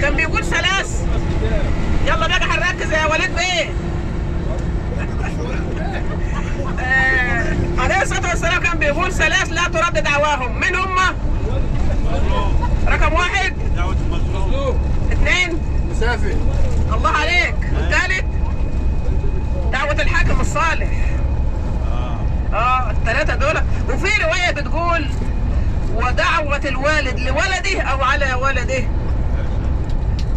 كان بيقول ثلاث. يلا بقى هنركز يا وليد بيه. عليه الصلاة والسلام كان بيقول ثلاث لا ترد دعواهم. من هم؟ رقم واحد دعوة المظلوم. اثنين مسافر. الله عليك. والثالث دعوة الحاكم الصالح. الثلاثة دول. وفي رواية بتقول ودعوة الوالد لولده او على ولده.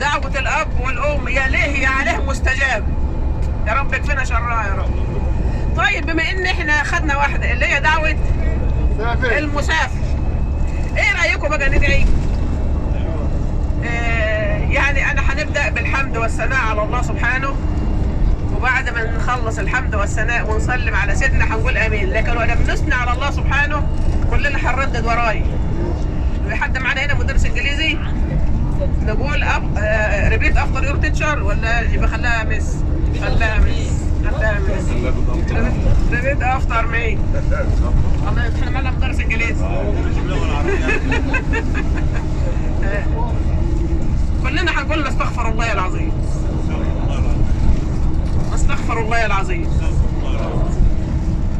دعوة الاب والام يا ليه يا عليه مستجاب. يا رب اكفنا شرها يا رب. طيب بما ان احنا خدنا واحدة اللي هي دعوة المسافر، ايه رأيكم بقى ندعي؟ يعني انا هنبدأ بالحمد والثناء على الله سبحانه، وبعد ما نخلص الحمد والثناء ونسلم على سيدنا هنقول امين. لكن لما بنثني على الله سبحانه كلنا هنردد وراي. في حد معانا هنا مدرس انجليزي؟ نقول ريبيت افتر يور تيتشر ولا يبقى خلاها مس؟ خلاها مس. ريبيت افتر مي. الله احنا مالنا مدرس انجليزي. كلنا هنقول نستغفر الله العظيم. نستغفر الله العظيم.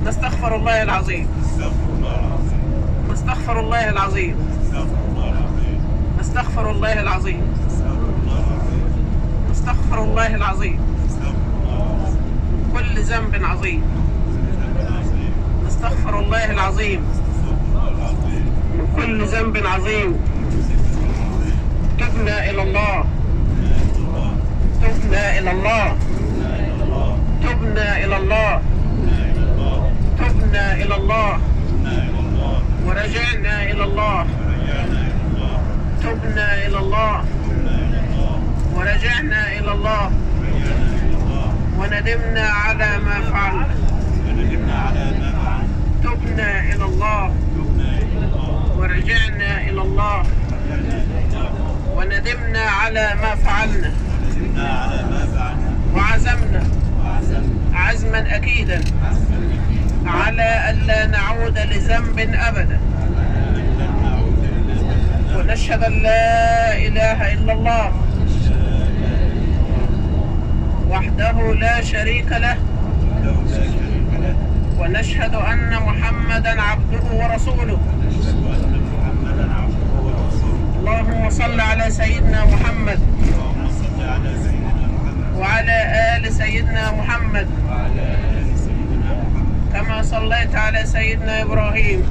نستغفر الله العظيم. نستغفر الله العظيم. نستغفر الله العظيم. نستغفر الله العظيم. كل ذنب عظيم. نستغفر الله العظيم. من كل ذنب عظيم. تبنا إلى الله. تبنا إلى الله. تبنا إلى الله. تبنا إلى الله. ورجعنا إلى الله. تبنا إلى الله. ورجعنا إلى الله. وندمنا على ما فعلنا. تبنا إلى الله. ورجعنا إلى الله. وندمنا على ما فعلنا. وعزمنا عزما أكيدا على ألا نعود لذنب أبدا. ونشهد أن لا إله إلا الله وحده لا شريك له. ونشهد أن محمدا عبده ورسوله. اللهم صل على سيدنا محمد وعلى آل سيدنا محمد كما صليت على سيدنا إبراهيم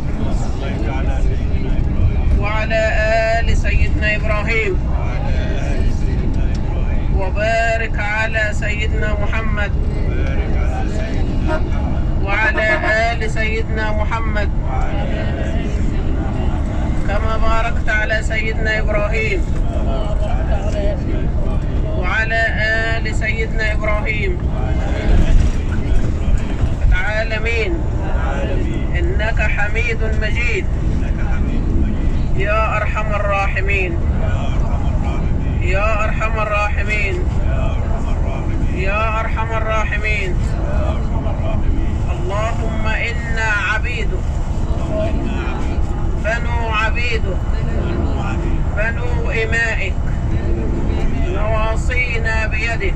وعلى آل سيدنا إبراهيم. وبارك على سيدنا محمد وعلى آل سيدنا محمد كما باركت على سيدنا إبراهيم وعلى آل سيدنا إبراهيم العالمين إنك حميد مجيد يا أرحم الراحمين. يا أرحم الراحمين. يا أرحم الراحمين. اللهم إنا عبيدك بنو عبيدك بنو إمائك نواصينا بيدك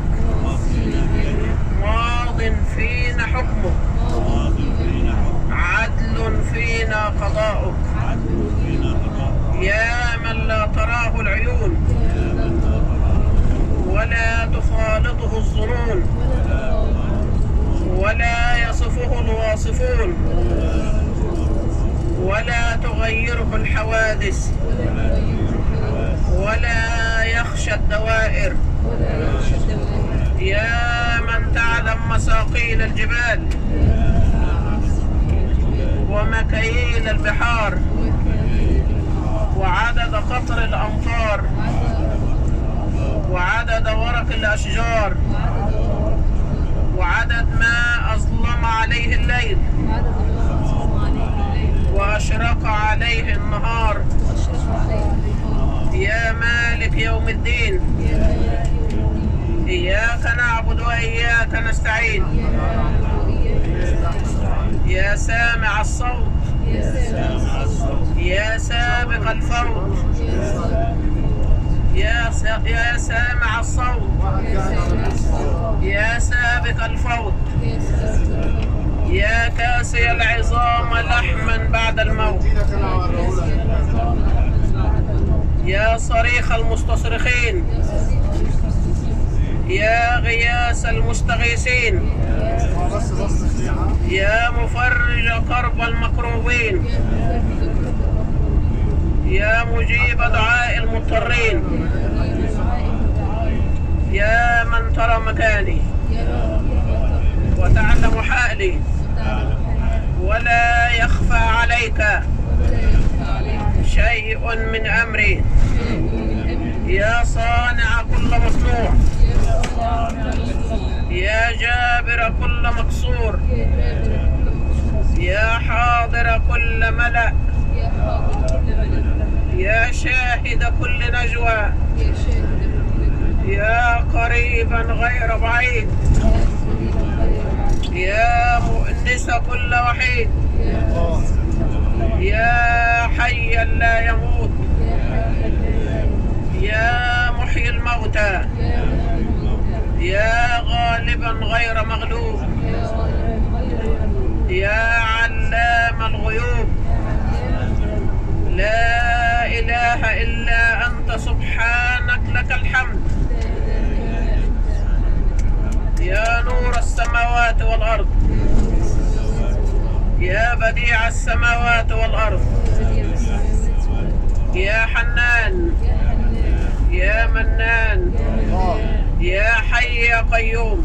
ماض فينا حكمك عدل فينا قضاؤك. يا من لا تراه العيون ولا تخالطه الظنون ولا يصفه الواصفون ولا تغيره الحوادث ولا يخشى الدوائر. يا من تعلم مثاقيل الجبال ومكاييل البحار وعدد قطر الأمطار وعدد ورق الأشجار وعدد ما أظلم عليه الليل وأشرق عليه النهار. يا مالك يوم الدين إياك نعبد وإياك نستعين. يا سامع الصوت يا سابق الفوت يا يا سامع الصوت، يا سابق الفوت، يا كاسي العظام لحما بعد الموت، يا صريخ المستصرخين، يا غياث المستغيثين، يا مفرج كرب المكروبين، يا مجيب دعاء المضطرين، يا من ترى مكاني وتعلم حالي ولا يخفى عليك شيء من أمري، يا صانع كل مصنوع، يا جابر كل مكسور، يا حاضر كل ملأ، يا شاهد كل نجوى، يا قريبا غير بعيد، يا مؤنس كل وحيد، يا حيا لا يموت، يا محيي الموتى، يا غالبا غير مغلوب، يا علام الغيوب، لا إله إلا أنت سبحانك لك الحمد، يا نور السماوات والأرض، يا بديع السماوات والأرض، يا حنان، يا منان، يا حي يا قيوم.